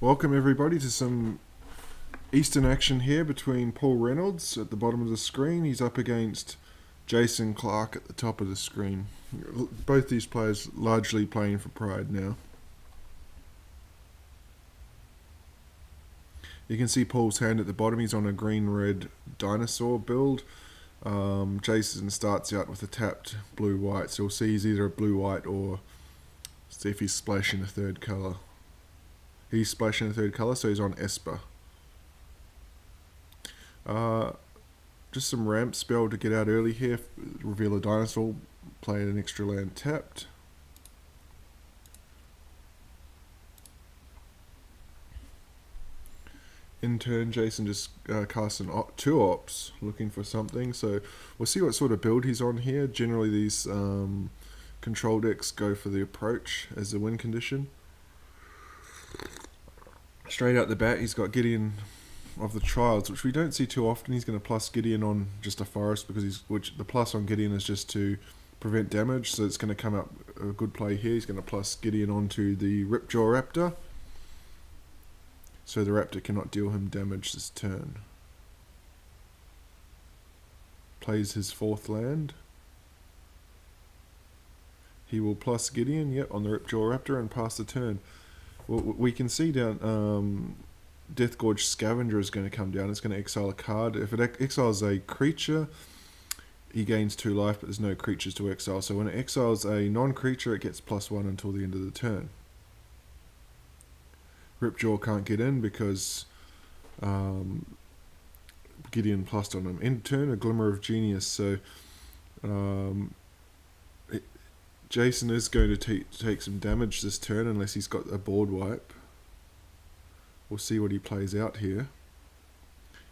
Welcome everybody to some Eastern action here between Paul Reynolds at the bottom of the screen. He's up against Jason Clark at the top of the screen. Both these players largely playing for pride now. You can see Paul's hand at the bottom. He's on a green-red dinosaur build. Jason starts out with a tapped blue-white. So we'll see he's either a blue-white or see if he's splashing a third colour. He's splashing a third colour, so he's on Esper. Just some ramp spell to get out early here. Reveal a dinosaur, play an extra land tapped. In turn, Jason just casts two ops, looking for something. So we'll see what sort of build he's on here. Generally, these control decks go for the approach as the win condition. Straight out the bat, he's got Gideon of the Trials, which we don't see too often. He's going to plus Gideon on just a forest because the plus on Gideon is just to prevent damage. So it's going to come up a good play here. He's going to plus Gideon onto the Ripjaw Raptor, so the Raptor cannot deal him damage this turn. Plays his fourth land. He will plus Gideon, yep, on the Ripjaw Raptor and pass the turn. Well, we can see down Death Gorge Scavenger is going to come down. It's going to exile a card. If it exiles a creature, he gains 2 life, but there's no creatures to exile. So when it exiles a non-creature, it gets +1 until the end of the turn. Ripjaw can't get in because Gideon plussed on him. End turn, a Glimmer of Genius. So Jason is going to take some damage this turn unless he's got a board wipe. We'll see what he plays out here.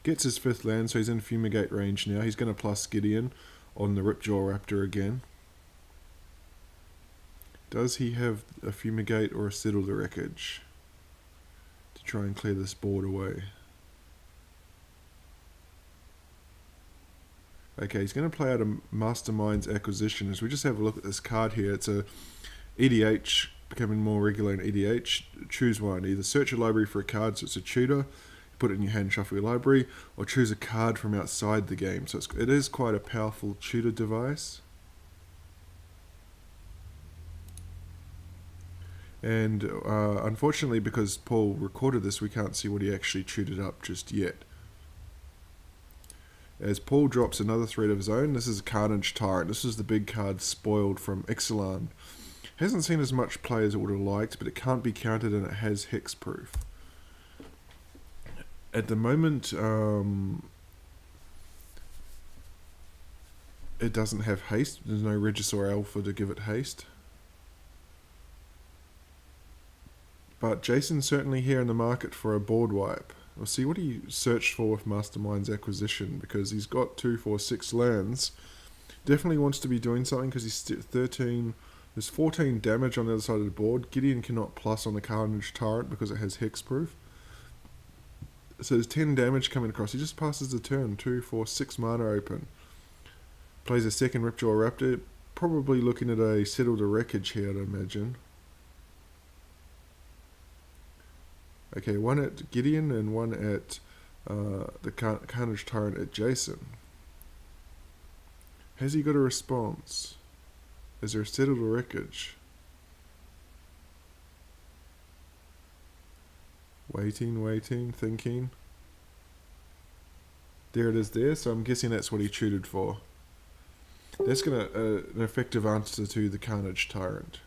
Gets his 5th land, so he's in Fumigate range now. He's going to plus Gideon on the Ripjaw Raptor again. Does he have a Fumigate or a Settle the Wreckage to try and clear this board away? Okay, he's going to play out a Mastermind's Acquisition. As we just have a look at this card here, it's a EDH, becoming more regular in EDH. Choose one. Either search your library for a card, so it's a tutor, put it in your hand and shuffle your library, or choose a card from outside the game. So it is quite a powerful tutor device. And unfortunately, because Paul recorded this, we can't see what he actually tutored up just yet. As Paul drops another threat of his own, this is Carnage Tyrant. This is the big card spoiled from Ixalan. Hasn't seen as much play as it would have liked, but it can't be countered and it has hexproof. At the moment, it doesn't have haste. There's no Regisaur Alpha to give it haste. But Jason's certainly here in the market for a board wipe. We'll see what he searched for with Mastermind's Acquisition, because he's got 2, 4, 6 lands. Definitely wants to be doing something because he's 13. There's 14 damage on the other side of the board. Gideon cannot plus on the Carnage Tyrant because it has hexproof. So there's 10 damage coming across. He just passes the turn. 2, 4, 6 mana open. Plays a second Ripjaw Raptor. Probably looking at a Settle the Wreckage here, I'd imagine. Okay, one at Gideon and one at the Carnage Tyrant at Jason. Has he got a response? Is there a Settle the Wreckage? Waiting, thinking. There it is there, so I'm guessing that's what he tutored for. That's an effective answer to the Carnage Tyrant.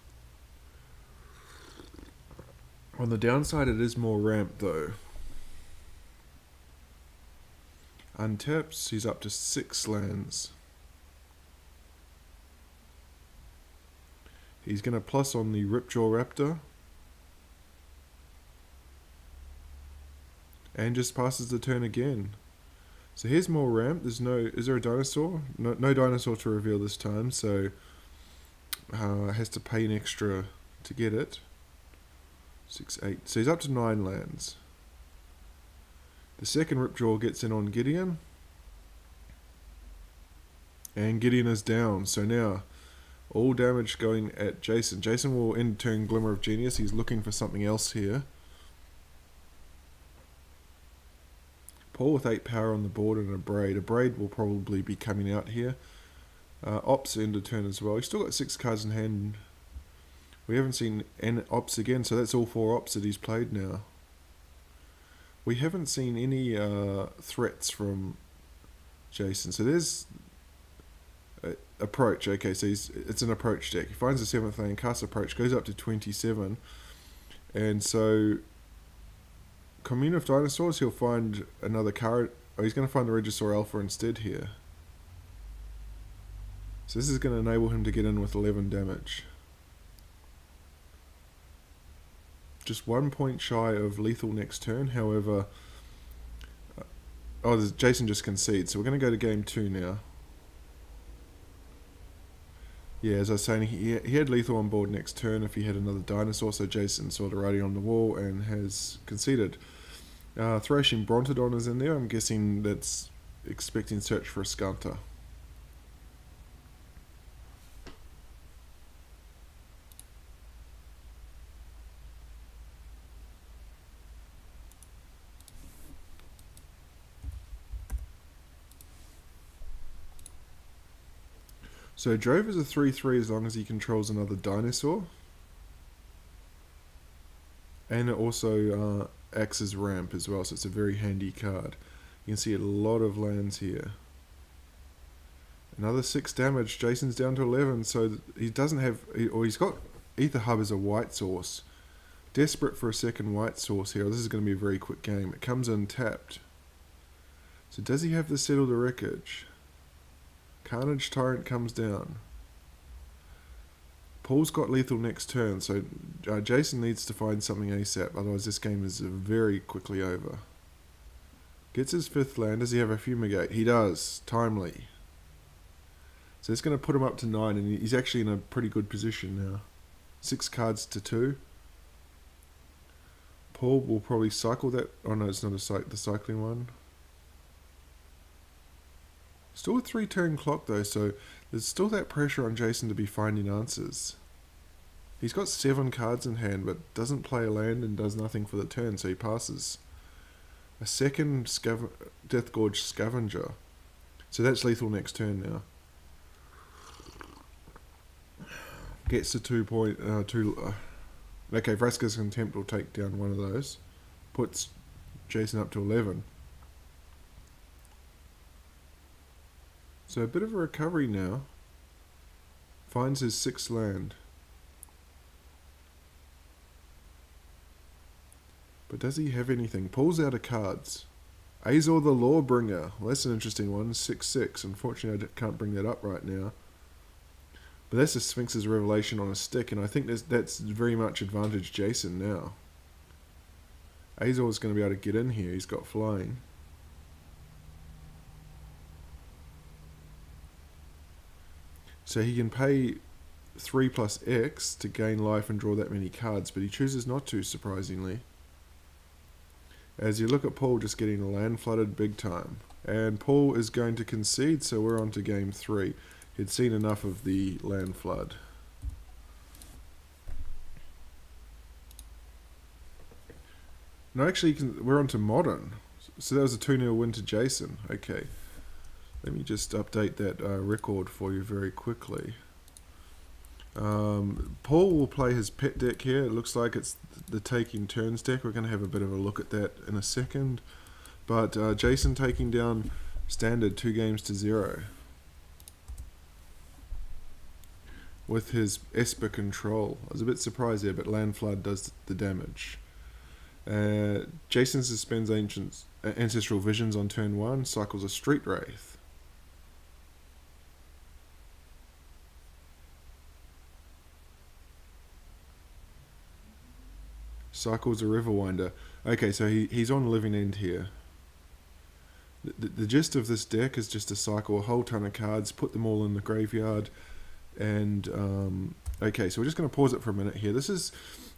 On the downside, it is more ramp though. Untaps, he's up to 6 lands. He's going to plus on the Ripjaw Raptor. And just passes the turn again. So here's more ramp. Is there a dinosaur? No dinosaur to reveal this time, so has to pay an extra to get it. 6, 8. So he's up to 9 lands. The second Ripjaw gets in on Gideon. And Gideon is down. So now All damage going at Jason. Jason will in turn Glimmer of Genius. He's looking for something else here. Paul with 8 power on the board and a braid. A braid will probably be coming out here. Ops end of turn as well. He's still got 6 cards in hand. We haven't seen ops again, so that's all 4 ops that he's played now. We haven't seen any threats from Jason. So there's approach. Okay, so it's an approach deck. He finds the 7th lane, casts approach, goes up to 27. And so, Commune of Dinosaurs, he'll find another card. Oh, he's going to find the Regisaur Alpha instead here. So this is going to enable him to get in with 11 damage. Just 1 point shy of lethal next turn, however... Jason just concedes, so we're going to go to game 2 now. Yeah, as I was saying, he had lethal on board next turn if he had another dinosaur, so Jason saw the writing on the wall and has conceded. Thrashing Brontodon is in there. I'm guessing that's expecting search for a Skunter. So Drove is a 3/3 as long as he controls another dinosaur. And it also acts as ramp as well, so it's a very handy card. You can see a lot of lands here. Another 6 damage. Jason's down to 11, so he doesn't have... he's got Ether Hub as a white source. Desperate for a second white source here. This is going to be a very quick game. It comes in tapped. So does he have the Settle the Wreckage? Carnage Tyrant comes down. Paul's got lethal next turn, so Jason needs to find something ASAP, otherwise this game is very quickly over. Gets his 5th land. Does he have a Fumigate? He does. Timely. So it's going to put him up to 9, and he's actually in a pretty good position now. 6 cards to 2. Paul will probably cycle that. Oh no, it's not the cycling one. Still a 3-turn clock though, so there's still that pressure on Jason to be finding answers. He's got 7 cards in hand, but doesn't play a land and does nothing for the turn, so he passes. A second Death Gorge Scavenger. So that's lethal next turn now. Gets to 2 point... okay, Vraska's Contempt will take down one of those. Puts Jason up to 11. So a bit of a recovery now. Finds his 6th land. But does he have anything? Pulls out of cards. Azor the Lawbringer. Well, that's an interesting one. 6/6. Unfortunately, I can't bring that up right now. But that's the Sphinx's Revelation on a stick, and I think that's very much advantage Jason now. Azor's going to be able to get in here. He's got flying. So he can pay 3 plus X to gain life and draw that many cards, but he chooses not to, surprisingly. As you look at Paul just getting land flooded big time. And Paul is going to concede, so we're on to game 3. He'd seen enough of the land flood. No, actually, we're on to modern. So that was a 2-0 win to Jason. Okay. Let me just update that record for you very quickly. Paul will play his pet deck here. It looks like it's the Taking Turns deck. We're going to have a bit of a look at that in a second. But Jason taking down standard 2-0 with his Esper control. I was a bit surprised there, but Land Flood does the damage. Jason suspends Ancestral Visions on turn 1, cycles a Street Wraith. Cycles a Riverwinder. Okay, so he's on Living End here. The gist of this deck is just to cycle a whole ton of cards, put them all in the graveyard, and okay, so we're just going to pause it for a minute here. This is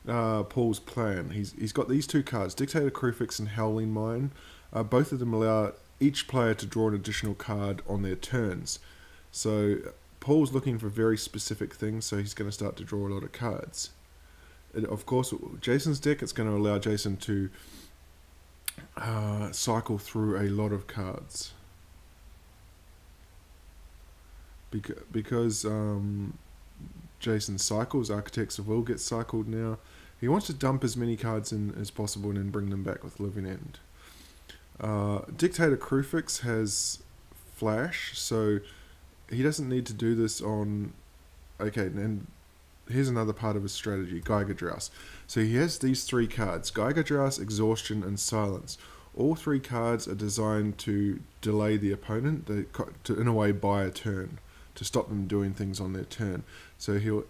Paul's plan. He's got these 2 cards, Dictator Crufix and Howling Mine. Both of them allow each player to draw an additional card on their turns. So Paul's looking for very specific things, so he's going to start to draw a lot of cards. Of course, Jason's deck, it's going to allow Jason to cycle through a lot of cards. Because Jason cycles, Architects of Will gets cycled now. He wants to dump as many cards in as possible and then bring them back with Living End. Dictator Crucifix has Flash, so he doesn't need to do this on... Okay, and here's another part of his strategy, Geiger Drouse. So he has these 3 cards, Geiger Drouse, Exhaustion, and Silence. All 3 cards are designed to delay the opponent, to in a way buy a turn, to stop them doing things on their turn. So you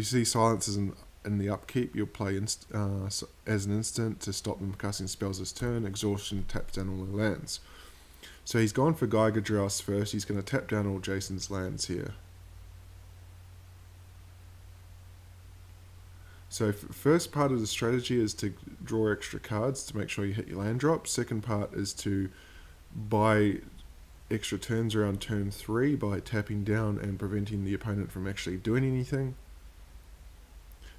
see Silences in the upkeep, you'll play as an instant to stop them casting spells this turn. Exhaustion taps down all their lands. So he's gone for Geiger Drouse first. He's going to tap down all Jason's lands here. So first part of the strategy is to draw extra cards to make sure you hit your land drop. Second part is to buy extra turns around turn 3 by tapping down and preventing the opponent from actually doing anything.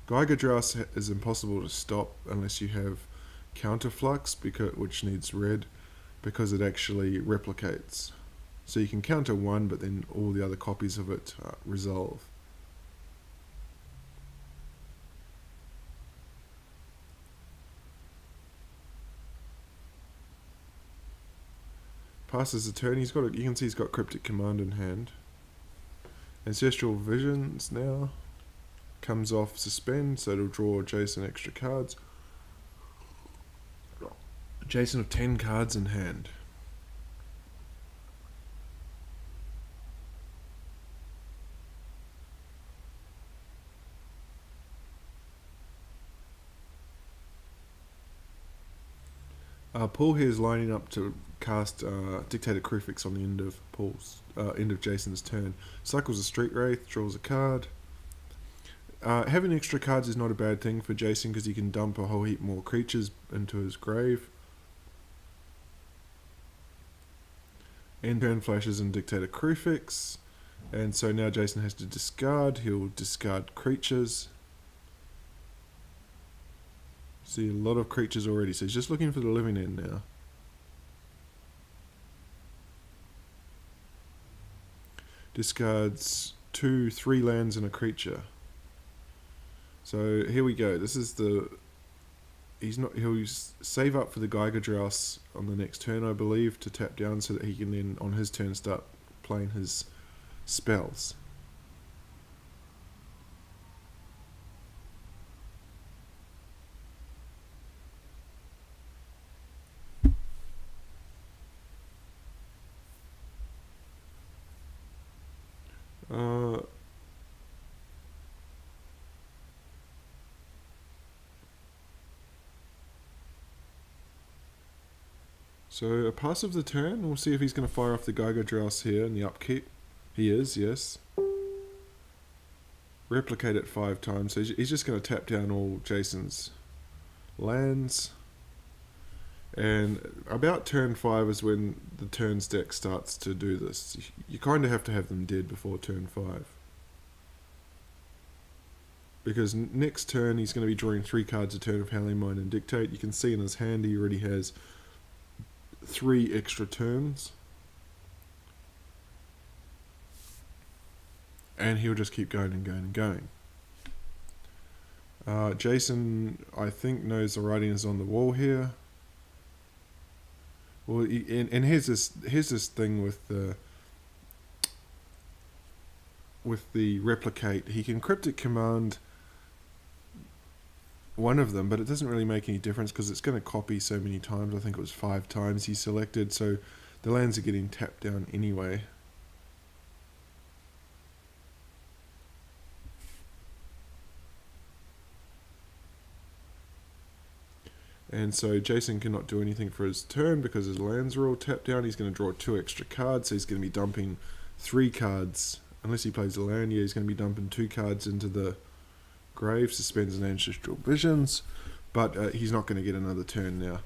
Geiger Drouse is impossible to stop unless you have Counterflux, which needs red, because it actually replicates. So you can counter 1, but then all the other copies of it resolve. Passes the turn. You can see he's got Cryptic Command in hand. Ancestral Visions now comes off suspend, so it'll draw Jason extra cards. Jason with 10 cards in hand. Paul here is lining up to cast Dictator Crucifix on the end of Jason's turn. Cycles a Street Wraith, draws a card. Having extra cards is not a bad thing for Jason because he can dump a whole heap more creatures into his grave. End turn flashes in Dictator Crucifix, and so now Jason has to discard. He'll discard creatures. See a lot of creatures already, so he's just looking for the Living End now. Discards 2, 3 lands and a creature. So here we go. This is he'll save up for the Geiger Drouse on the next turn, I believe, to tap down so that he can then on his turn start playing his spells. So a pass of the turn. We'll see if he's going to fire off the Geiger Drouse here in the upkeep. He is, yes. Replicate it 5 times. So he's just going to tap down all Jason's lands. And about turn 5 is when the turns deck starts to do this. You kind of have to have them dead before turn 5. Because next turn he's going to be drawing 3 cards a turn of Howling Mine and Dictate. You can see in his hand he already has 3 extra turns. And he'll just keep going and going and going. Jason, I think, knows the writing is on the wall here. Well, and here's this thing with the replicate. He can Cryptic Command one of them, but it doesn't really make any difference because it's going to copy so many times. I think it was 5 times he selected, so the lands are getting tapped down anyway. And so Jason cannot do anything for his turn because his lands are all tapped down. He's going to draw 2 extra cards, so he's going to be dumping 3 cards. Unless he plays a land, yeah, he's going to be dumping 2 cards into the grave, suspends and Ancestral Visions, but he's not going to get another turn now.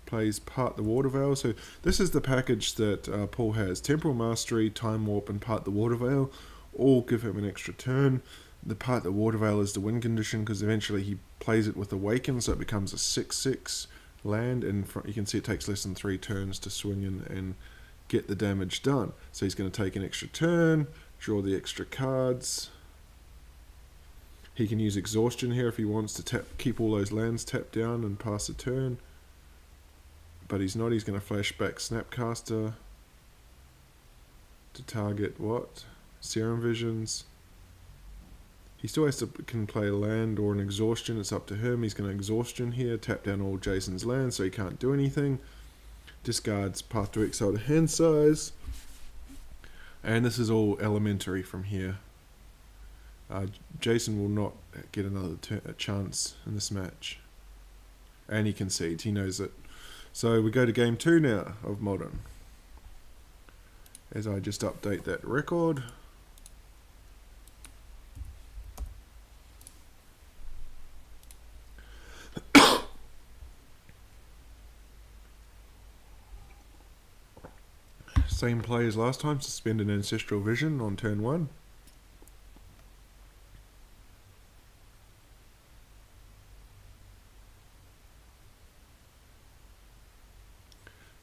Plays Part the Water Veil. So this is the package that Paul has. Temporal Mastery, Time Warp and Part the Water Veil. all give him an extra turn. The part that Water Veil is the win condition, because eventually he plays it with Awaken, so it becomes a 6/6 land, and you can see it takes less than 3 turns to swing in and get the damage done. So he's going to take an extra turn, draw the extra cards. He can use Exhaustion here if he wants to keep all those lands tapped down and pass a turn. But he's not. He's going to flash back Snapcaster to target what? Serum Visions. He still can play a land or an Exhaustion. It's up to him. He's going to Exhaustion here, tap down all Jason's lands so he can't do anything. Discards Path to Exile to hand size. And this is all elementary from here. Jason will not get another chance in this match. And he concedes. He knows it. So we go to game 2 now of Modern. As I just update that record. Same play as last time, suspend an Ancestral Vision on turn 1.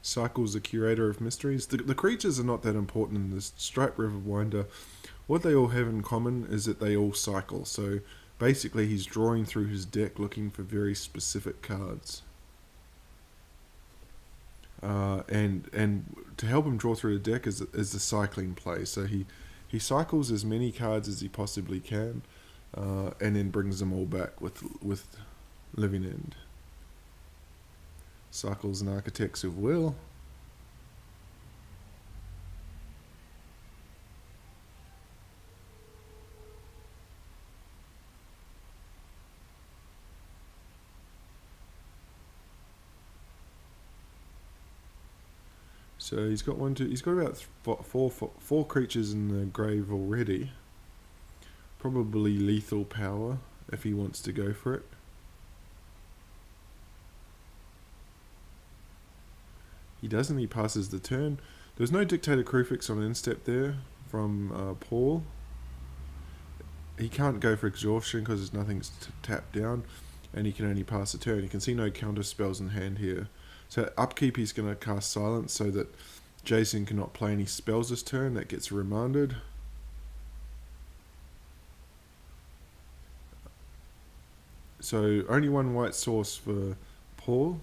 Cycles the Curator of Mysteries. The creatures are not that important in this Stripe Riverwinder. What they all have in common is that they all cycle. So basically he's drawing through his deck looking for very specific cards. And to help him draw through the deck is the cycling play. So he cycles as many cards as he possibly can, and then brings them all back with Living End. Cycles and Architects of Will. So he's got he's got about four creatures in the grave already. Probably lethal power if he wants to go for it. He doesn't, he passes the turn. There's no Dictator Crucifix on instep there from Paul. He can't go for Exhaustion because there's nothing tapped down, and he can only pass a turn. You can see no counter spells in hand here. So upkeep he's going to cast Silence so that Jason cannot play any spells this turn. That gets remanded. So only one white source for Paul.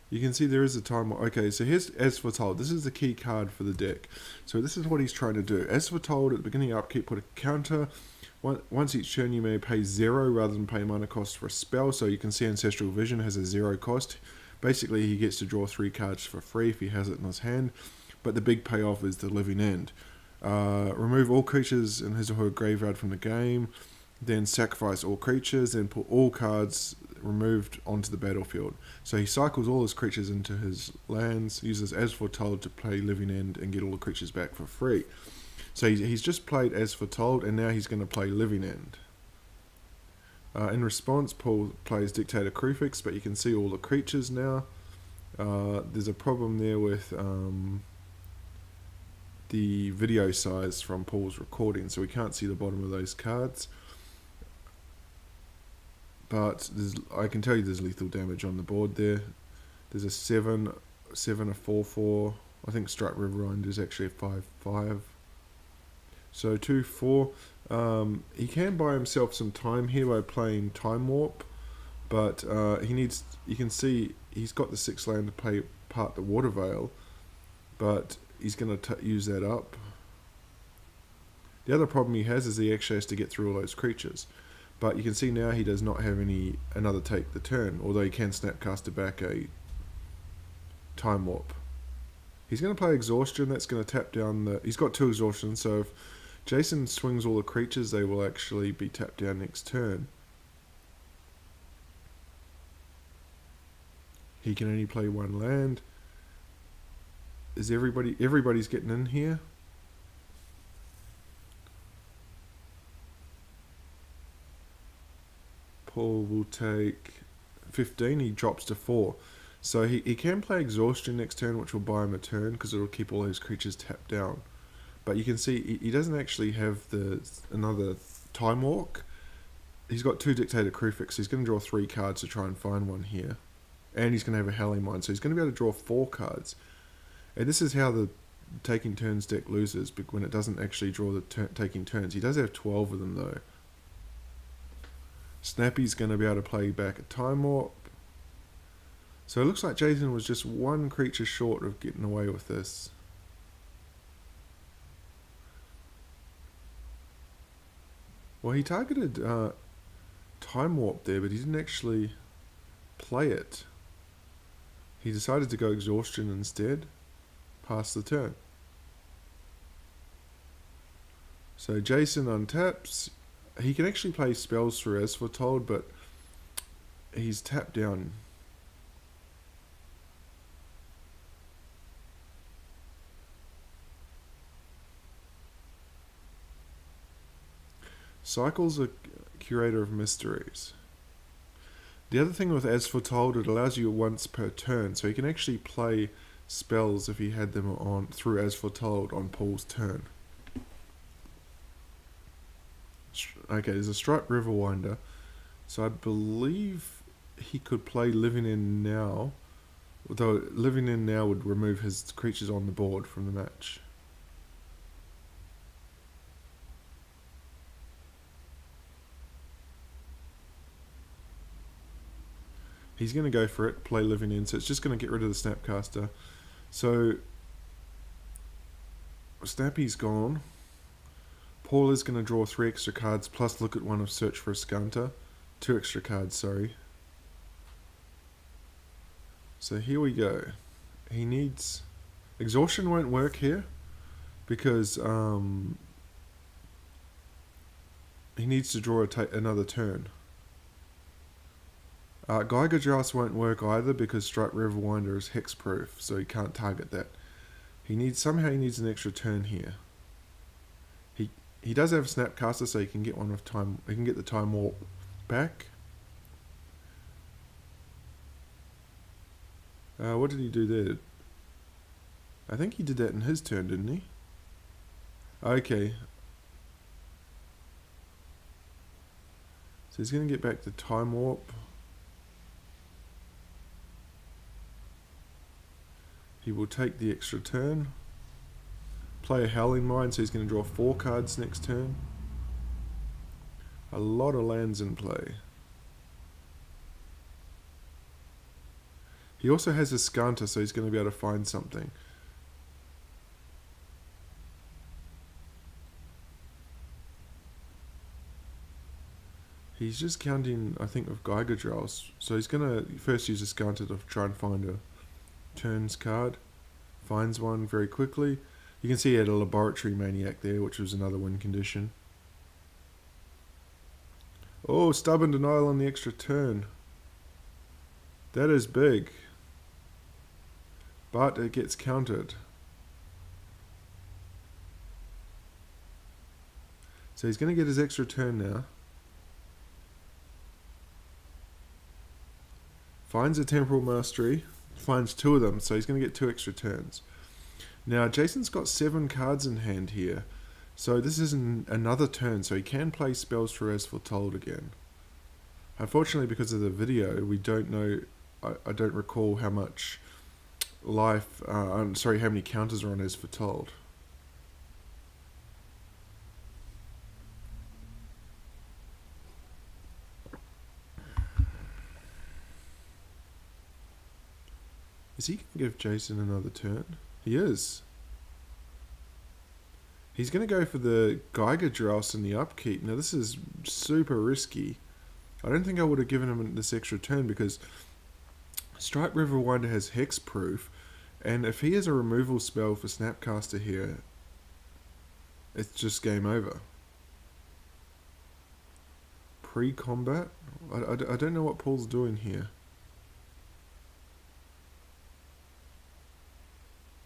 You can see there is a time. Okay, so here's As Foretold. This is the key card for the deck. So this is what he's trying to do. As Foretold, at the beginning of upkeep, put a counter. Once each turn, you may pay 0 rather than pay mana cost for a spell. So you can see Ancestral Vision has a 0 cost. Basically, he gets to draw 3 cards for free if he has it in his hand. But the big payoff is the Living End. Remove all creatures in his or her graveyard from the game. Then sacrifice all creatures. Then put all cards removed onto the battlefield. So he cycles all his creatures into his lands, uses As Foretold to play Living End and get all the creatures back for free. So he's just played As Foretold, and now he's going to play Living End. In response, Paul plays Dictator Crucifix, but you can see all the creatures now. There's a problem there with the video size from Paul's recording, so we can't see the bottom of those cards. But I can tell you there's lethal damage on the board there. There's a 7, a 4/4. I think Strike Riverwind is actually a 5/5. So 2/4. He can buy himself some time here by playing Time Warp, but he needs. You can see he's got the 6 land to play part the Water Veil, but he's going to use that up. The other problem he has is he actually has to get through all those creatures. But you can see now he does not have another take the turn, although he can Snapcaster back a Time Warp. He's going to play Exhaustion. That's going to tap down he's got 2 Exhaustions, so if Jason swings all the creatures, they will actually be tapped down next turn. He can only play 1 land. Is everybody's getting in here? Paul will take 15, he drops to 4. So he can play Exhaustion next turn, which will buy him a turn, because it'll keep all his creatures tapped down. But you can see he doesn't actually have another Time Walk. He's got 2 Dictator Crucifix, so he's going to draw 3 cards to try and find one here. And he's going to have a Howling Mine, so he's going to be able to draw 4 cards. And this is how the Taking Turns deck loses, when it doesn't actually draw the Taking Turns. He does have 12 of them, though. Snappy's going to be able to play back a Time Warp. So it looks like Jason was just 1 creature short of getting away with this. Well, he targeted Time Warp there, but he didn't actually play it. He decided to go Exhaustion instead. Pass the turn. So Jason untaps. He can actually play spells through as Foretold, but he's tapped down. Cycle's a curator of mysteries. The other thing with As Foretold, it allows you once per turn, so he can actually play spells if he had them on through As Foretold on Paul's turn. Okay, there's a Striped Riverwinder, so I believe he could play Living In Now, although Living In Now would remove his creatures on the board from the match. He's going to go for it, play Living In, so it's just going to get rid of the Snapcaster. So, Snappy's gone. Paul is going to draw 3 extra cards, plus look at one of Search for a Skunter. 2 extra cards, sorry. So here we go. He needs... Exhaustion won't work here, because he needs to draw another turn. Geiger Joust won't work either because Striped Riverwinder is hexproof, so he can't target that. Somehow he needs an extra turn here. He does have a Snapcaster, so he can get one of time. He can get the Time Warp back. What did he do there? I think he did that in his turn, didn't he? Okay. So he's going to get back the Time Warp. He will take the extra turn. Play a Howling Mine, so he's going to draw 4 cards next turn. A lot of lands in play. He also has a Skunter, so he's going to be able to find something. He's just counting, I think, with Geiger Joust. So he's going to first use a Skunter to try and find a turns card. Finds one very quickly. You can see he had a Laboratory Maniac there, which was another win condition. Oh, Stubborn Denial on the extra turn. That is big. But it gets countered. So he's going to get his extra turn now. Finds a Temporal Mastery. Finds 2 of them, so he's going to get 2 extra turns. Now, Jason's got 7 cards in hand here, so this is another turn, so he can play spells through As Foretold again. Unfortunately, because of the video, we don't know, I don't recall how much life, how many counters are on As Foretold. Is he going to give Jason another turn? He is. He's going to go for the Geiger Joust in the upkeep. Now this is super risky. I don't think I would have given him this extra turn because Striped Riverwinder has hexproof, and if he has a removal spell for Snapcaster here, it's just game over. Pre-combat? I don't know what Paul's doing here.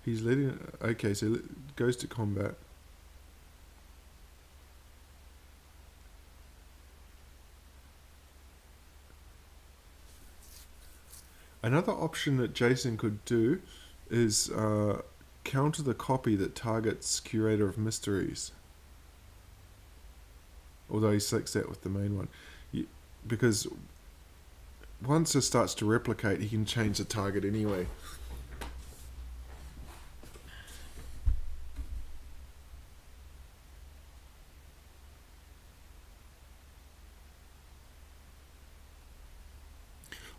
He's letting... Okay, so it goes to combat. Another option that Jason could do is counter the copy that targets Curator of Mysteries. Although he selects that with the main one. Because once it starts to replicate, he can change the target anyway.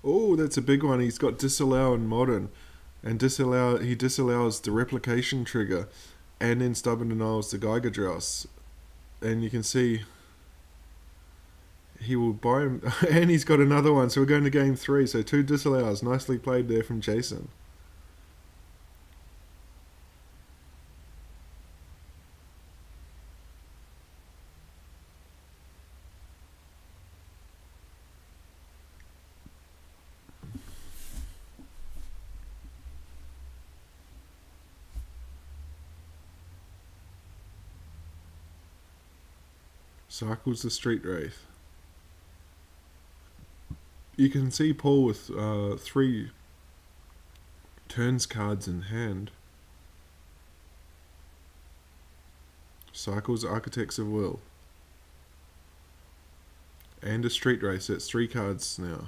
Oh, that's a big one. He's got disallow and modern. And he disallows the replication trigger and then stubborn denials the Geiger Dross. And you can see he will buy him, and he's got another one. So we're going to game 3. So 2 disallows. Nicely played there from Jason. Cycles the Street Wraith. You can see Paul with 3 turns cards in hand. Cycles Architects of Will. And a Street Race. That's 3 cards now.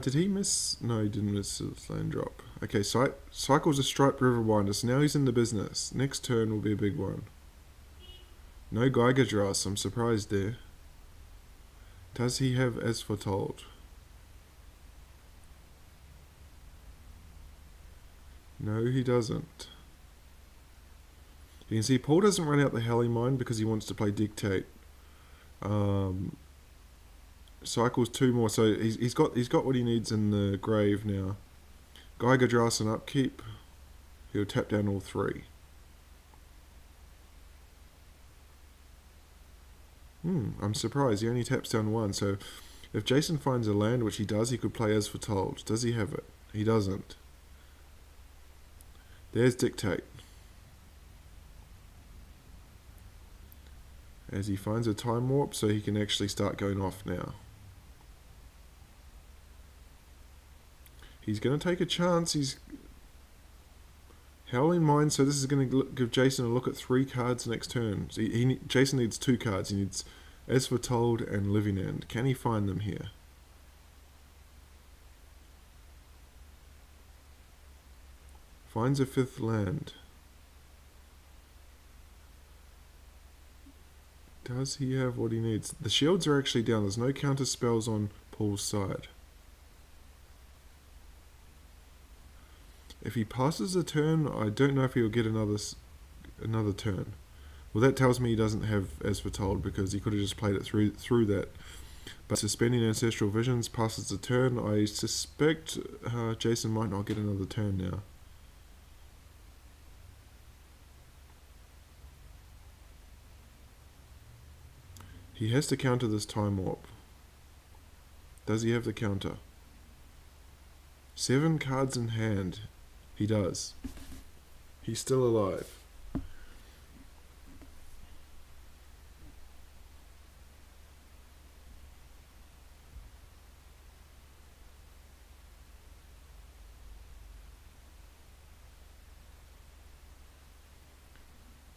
Did he miss? No, he didn't miss the land drop. Okay, cycles a Striped Riverwinder, so now he's in the business. Next turn will be a big one. No Geiger Dross, I'm surprised there. Does he have As Foretold? No, he doesn't. You can see Paul doesn't run out the Heli Mine because he wants to play Dictate. Cycles 2 more, so he's got what he needs in the grave now. Geiger Dross and Upkeep. He'll tap down all 3. I'm surprised. He only taps down 1. So if Jason finds a land, which he does, he could play As Foretold. Does he have it? He doesn't. There's Dictate. As he finds a Time Warp, so he can actually start going off now. He's going to take a chance. He's Howling Mine, so this is going to give Jason a look at 3 cards next turn. So Jason needs 2 cards. He needs As Foretold and Living End. Can he find them here? Finds a 5th land. Does he have what he needs? The shields are actually down. There's no counter spells on Paul's side. If he passes a turn, I don't know if he'll get another turn. Well, that tells me he doesn't have As Foretold because he could have just played it through that. But suspending Ancestral Visions passes the turn. I suspect Jason might not get another turn now. He has to counter this Time Warp. Does he have the counter? 7 cards in hand. He does. He's still alive.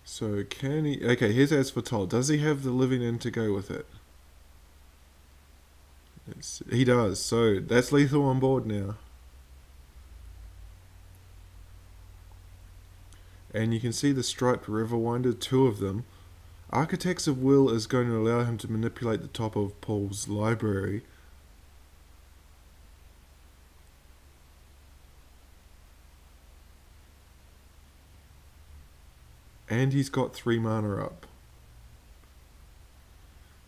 So can he... Okay, here's As Foretold. Does he have the Living End to go with it? He does. So that's lethal on board now. And you can see the Striped Riverwinder, 2 of them. Architects of Will is going to allow him to manipulate the top of Paul's library. And he's got 3 mana up.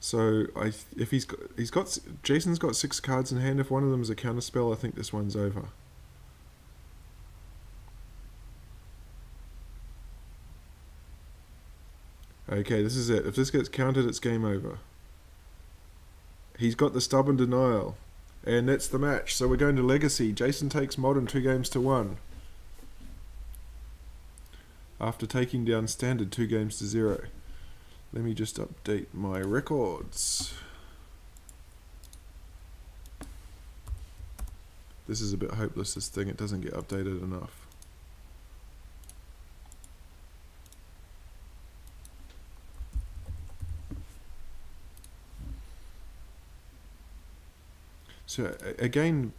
So if Jason's got 6 cards in hand. If one of them is a counterspell, I think this one's over. Okay, this is it. If this gets countered, it's game over. He's got the Stubborn Denial. And that's the match. So we're going to Legacy. Jason takes Modern 2-1. After taking down Standard 2-0. Let me just update my records. This is a bit hopeless, this thing. It doesn't get updated enough. So again,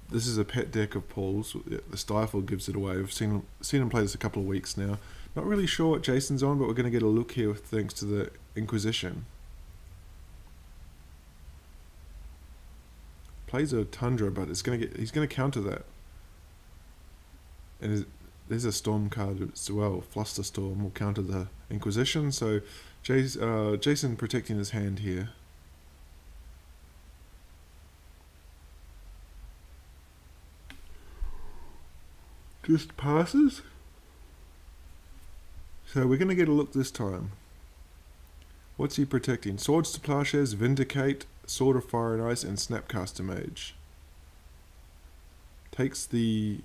this is a pet deck of Paul's. The Stifle gives it away. We've seen him play this a couple of weeks now. Not really sure what Jason's on, but we're going to get a look here thanks to the Inquisition. Plays a Tundra, but he's going to counter that. And there's a Storm card as well. Flusterstorm will counter the Inquisition. So Jason protecting his hand here. Just passes. So we're going to get a look this time. What's he protecting? Swords to Plowshares, Vindicate, Sword of Fire and Ice, and Snapcaster Mage. Takes the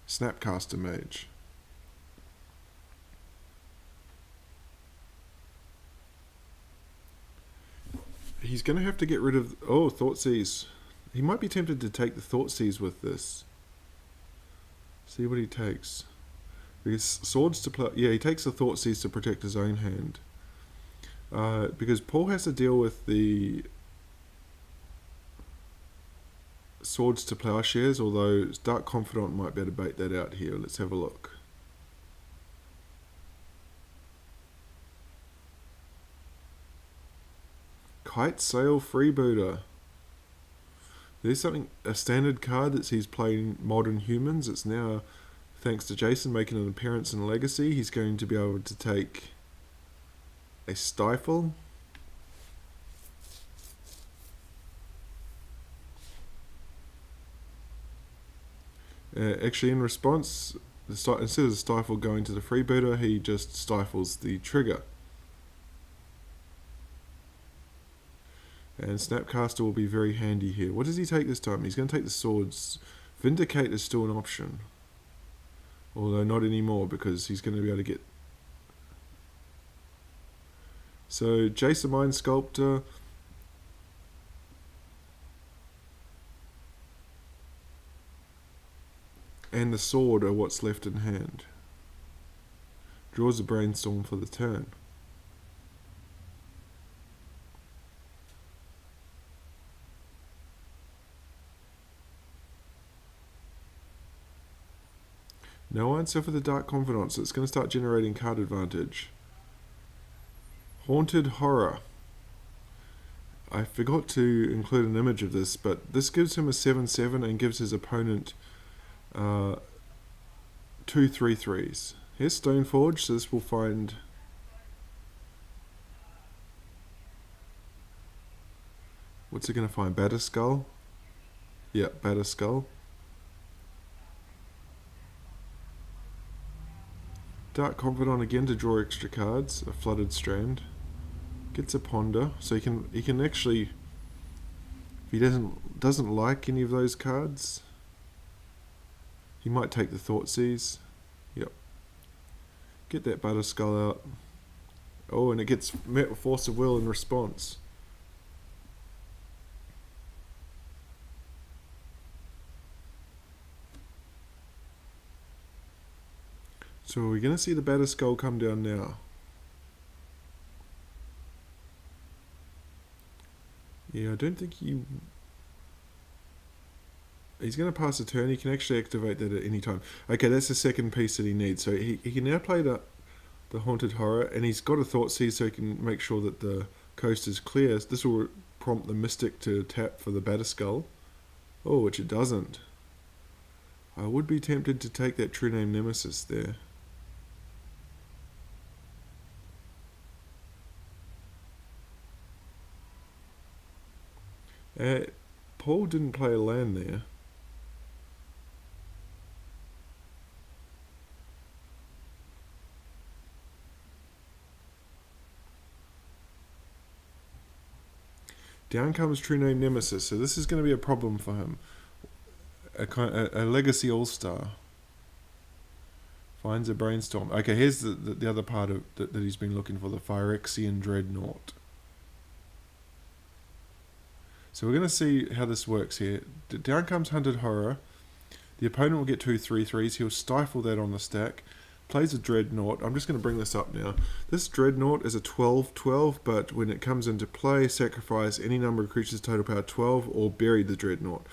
Snapcaster Mage. He's going to have to get rid of... Oh, Thoughtseize. He might be tempted to take the Thoughtseize with this. See what he takes. Because Swords to Plow... Yeah, he takes the Thoughtseize to protect his own hand. Because Paul has to deal with the Swords to Plowshares, although Dark Confidant might be able to bait that out here. Let's have a look. Kite Sail Freebooter. There's a standard card that he's playing Modern Humans. It's now, thanks to Jason making an appearance in Legacy, he's going to be able to take a Stifle. Actually, in response, instead of the Stifle going to the Freebooter, he just stifles the trigger. And Snapcaster will be very handy here. What does he take this time? He's going to take the Swords. Vindicate is still an option. Although not anymore, because he's going to be able to get... So, Jason Mind Sculptor. And the sword are what's left in hand. Draws a Brainstorm for the turn. No answer for the Dark Confidant, so it's going to start generating card advantage. Haunted Horror. I forgot to include an image of this, but this gives him a 7/7 and gives his opponent 2 3/3s. Here's Stoneforge, so this will find... What's it going to find? Batterskull? Yeah, Batterskull. Dark Confidant again to draw extra cards. A Flooded Strand. Gets a Ponder, so he can actually, if he doesn't like any of those cards, he might take the Thoughtseize. Yep. Get that Batterskull out. Oh, and it gets met with Force of Will in response. So we're going to see the Batterskull come down now. Yeah, I don't think he's going to pass a turn. He can actually activate that at any time. Okay, that's the second piece that he needs. So he can now play the Haunted Horror, and he's got a Thoughtseize so he can make sure that the coast is clear. This will prompt the Mystic to tap for the Batterskull. Oh, which it doesn't. I would be tempted to take that True Name Nemesis there. Paul didn't play a land there. Down comes True Name Nemesis, so this is going to be a problem for him. A Legacy All-Star. Finds a Brainstorm. Okay, here's the other part of that he's been looking for, the Phyrexian Dreadnought. So we're going to see how this works here. Down comes Hunted Horror. The opponent will get 2 3/3s. He'll stifle that on the stack. Plays a Dreadnought. I'm just going to bring this up now. This Dreadnought is a 12/12, but when it comes into play, sacrifice any number of creatures total power 12 or bury the Dreadnought.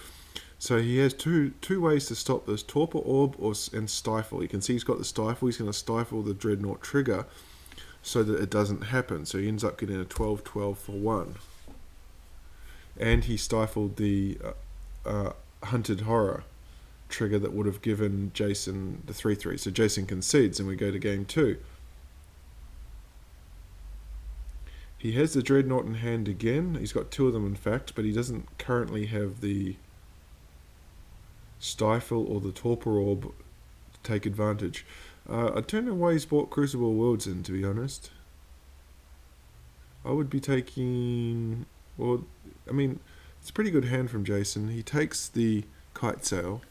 So he has two ways to stop this: Torpor Orb and Stifle. You can see he's got the Stifle. He's going to stifle the Dreadnought trigger so that it doesn't happen. So he ends up getting a 12/12 for 1. And he stifled the Hunted Horror trigger that would have given Jason the 3/3. So Jason concedes and we go to game 2. He has the Dreadnought in hand again. He's got 2 of them in fact, but he doesn't currently have the Stifle or the Torpor Orb to take advantage. I don't know why he's brought Crucible Worlds in, to be honest. I would be taking... Well, I mean, it's a pretty good hand from Jason. He takes the Kite Sail.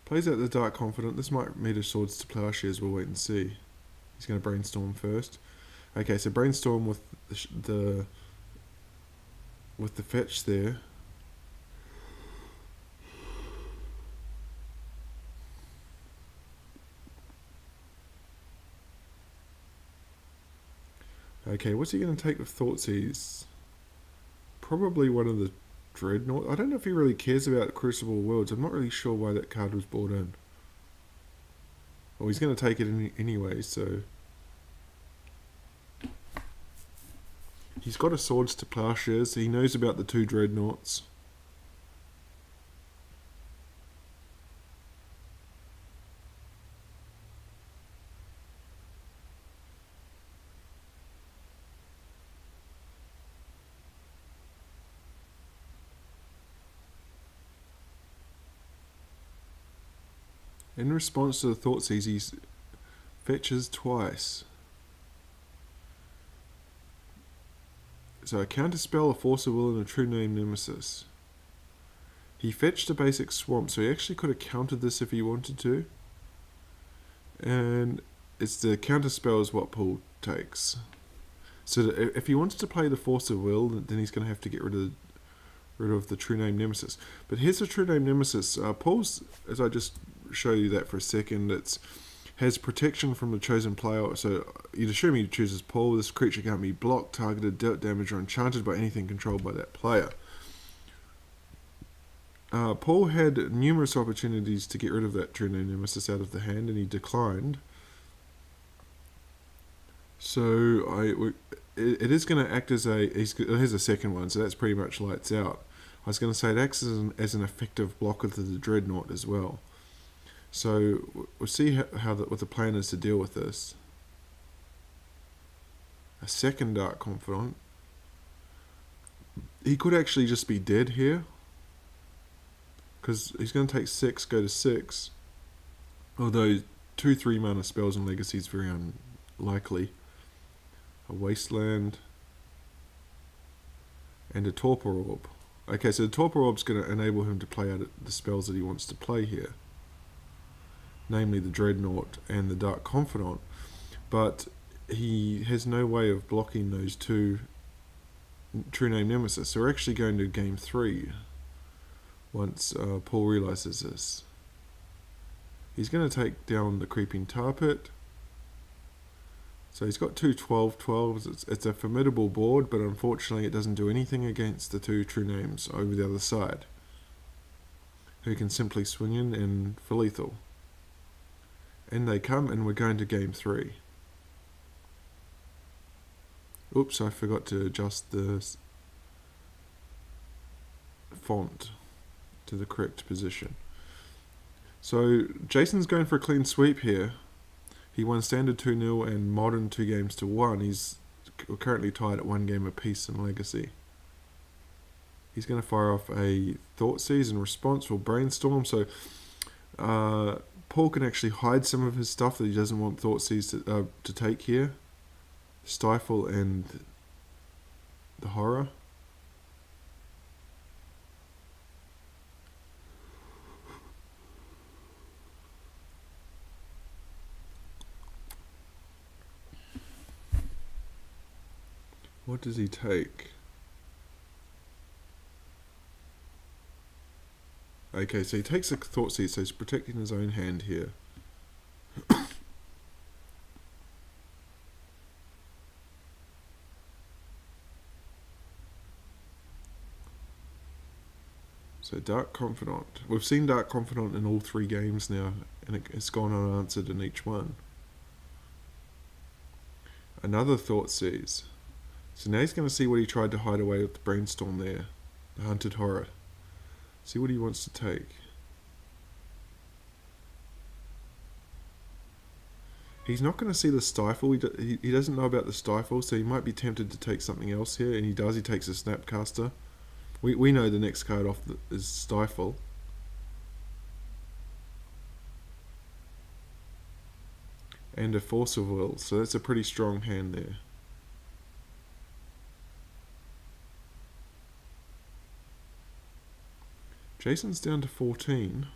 Plays out the Dark Confidant. This might meet a Swords to Plowshares. We'll wait and see. He's going to Brainstorm first. Okay, so Brainstorm with the fetch there. Okay, what's he going to take with Thoughtseize? Probably one of the Dreadnought. I don't know if he really cares about Crucible Worlds. I'm not really sure why that card was brought in. Well, he's going to take it anyway, so... He's got a Swords to Plowshares, so he knows about the 2 Dreadnoughts. In response to the Thoughtseize, he fetches twice. So a Counterspell, a Force of Will, and a True Name Nemesis. He fetched a basic Swamp, so he actually could have countered this if he wanted to. And it's the Counterspell is what Paul takes. So if he wanted to play the Force of Will, then he's going to have to get rid of the True Name Nemesis. But here's the True Name Nemesis. Paul's, as I just show you that for a second, it's has protection from the chosen player, so you'd assume he chooses Paul. This creature can't be blocked, targeted, dealt damage, or enchanted by anything controlled by that player. Paul had numerous opportunities to get rid of that True Name Nemesis out of the hand, and he declined. So it is going to act as here's a second one, so that's pretty much lights out. I was going to say it acts as an effective blocker to the Dreadnought as well. So we'll see what the plan is to deal with this. A second Dark Confidant. He could actually just be dead here, because he's going to take 6, go to 6. Although 2 3 mana spells and legacy is very unlikely. A Wasteland and a Torpor Orb. Okay, so the Torpor Orb's going to enable him to play out the spells that he wants to play here, namely the Dreadnought and the Dark Confidant, but he has no way of blocking those 2 True Name Nemesis. So we're actually going to game 3 once Paul realises this. He's going to take down the Creeping Tar Pit. So he's got 2 12/12s. It's a formidable board, but unfortunately it doesn't do anything against the 2 True Names over the other side, who can simply swing in and for lethal. And they come, and we're going to game 3. Oops, I forgot to adjust the font to the correct position. So Jason's going for a clean sweep here. He won Standard 2-0 and Modern 2-1. He's currently tied at 1 game apiece in Legacy. He's going to fire off a Thoughtseize in response or Brainstorm. So Paul can actually hide some of his stuff that he doesn't want Thoughtseize to take here. Stifle and the Horror. What does he take? Okay, so he takes a thought seed, so he's protecting his own hand here. So Dark Confidant. We've seen Dark Confidant in all 3 games now, and it's gone unanswered in each one. Another Thought Seize. So now he's going to see what he tried to hide away with the Brainstorm there. The Hunted Horror. See what he wants to take. He's not going to see the Stifle. He doesn't know about the Stifle, so he might be tempted to take something else here, and he does. He takes a Snapcaster. We know the next card off is Stifle. And a Force of Will, so that's a pretty strong hand there. Jason's down to 14,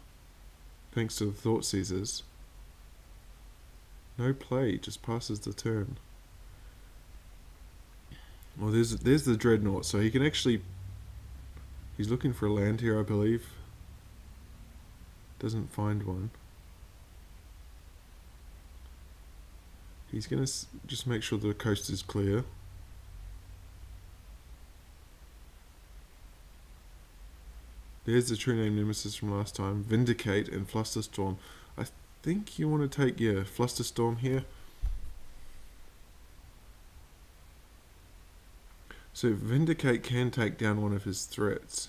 thanks to the Thought Seizers. No play, just passes the turn. Well, there's the Dreadnought, so he can actually... He's looking for a land here, I believe. Doesn't find one. He's going to just make sure the coast is clear. There's the true name Nemesis from last time. Vindicate and Flusterstorm. I think you want to take, yeah, Flusterstorm here. So Vindicate can take down one of his threats.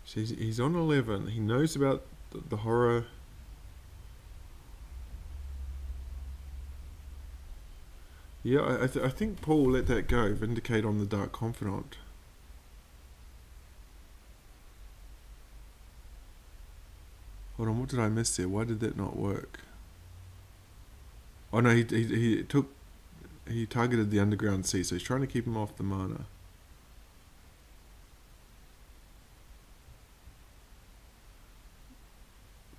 So he's on 11. He knows about the horror. Yeah, I think Paul will let that go. Vindicate on the Dark Confidant. Hold on, what did I miss there? Why did that not work? Oh no, he targeted the Underground Sea, so he's trying to keep him off the mana.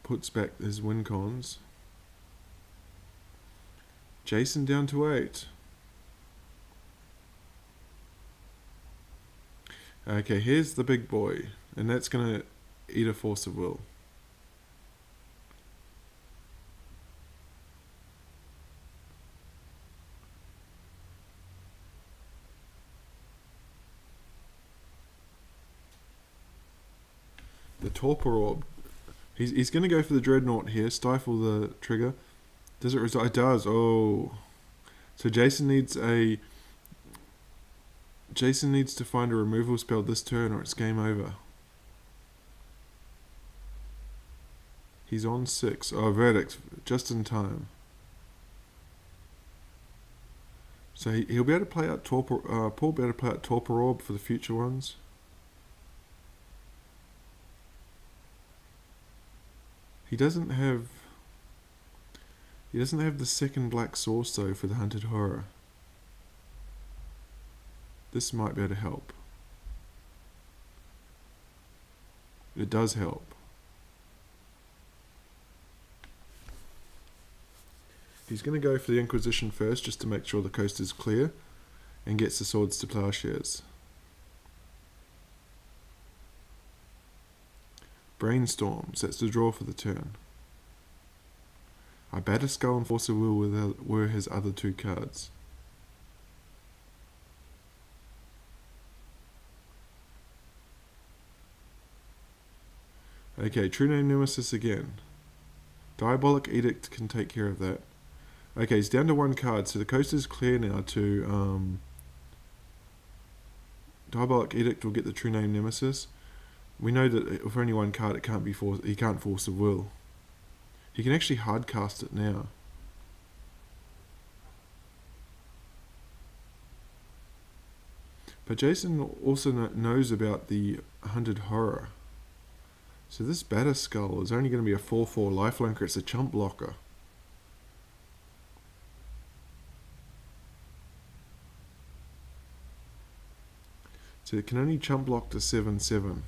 Puts back his win cons. Jason down to 8. Okay, here's the big boy, and that's gonna eat a Force of Will. The Torpor Orb. He's going to go for the Dreadnought here. Stifle the trigger. Does it result? It does. Oh. So Jason needs to find a removal spell this turn or it's game over. He's on 6. Oh, Verdict. Just in time. So he'll be able to play out Torpor... Paul will be able to play out Torpor Orb for the future ones. He doesn't have the second black source though for the Hunted Horror. This might be able to help. It does help. He's going to go for the Inquisition first just to make sure the coast is clear and gets the Swords to Plowshares. Brainstorms, that's the draw for the turn. Skull and Force of Will were his other 2 cards. Okay, True Name Nemesis again. Diabolic Edict can take care of that. Okay, he's down to 1 card, so the coast is clear now to... Diabolic Edict will get the True Name Nemesis. We know that with only 1 card, he can't Force of Will. He can actually hardcast it now. But Jason also knows about the Hunted Horror. So this Skull is only going to be a 4/4 lifelinker. It's a chump blocker. So it can only chump block to 7/7.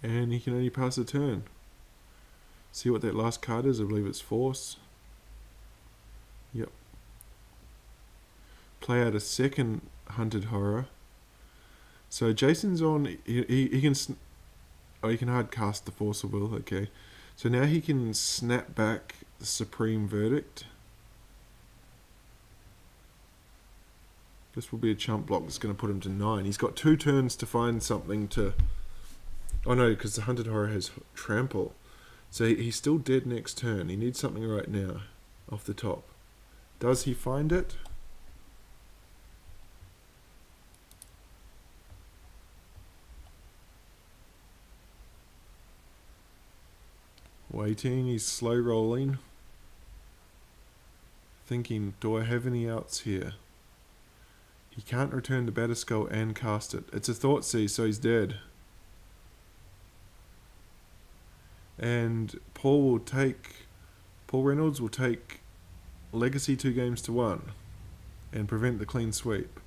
And he can only pass a turn. See what that last card is? I believe it's Force. Yep. Play out a second Hunted Horror. So Jason's on. He can. Oh, he can hard cast the Force of Will. Okay. So now he can snap back the Supreme Verdict. This will be a chump block that's going to put him to 9. He's got 2 turns to find something to. Oh no, because the Hunted Horror has Trample. So he's still dead next turn. He needs something right now, off the top. Does he find it? Waiting, he's slow rolling. Thinking, do I have any outs here? He can't return the Batterskull and cast it. It's a Thoughtseize, so he's dead. And Paul Reynolds will take Legacy 2-1 and prevent the clean sweep.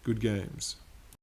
Good games.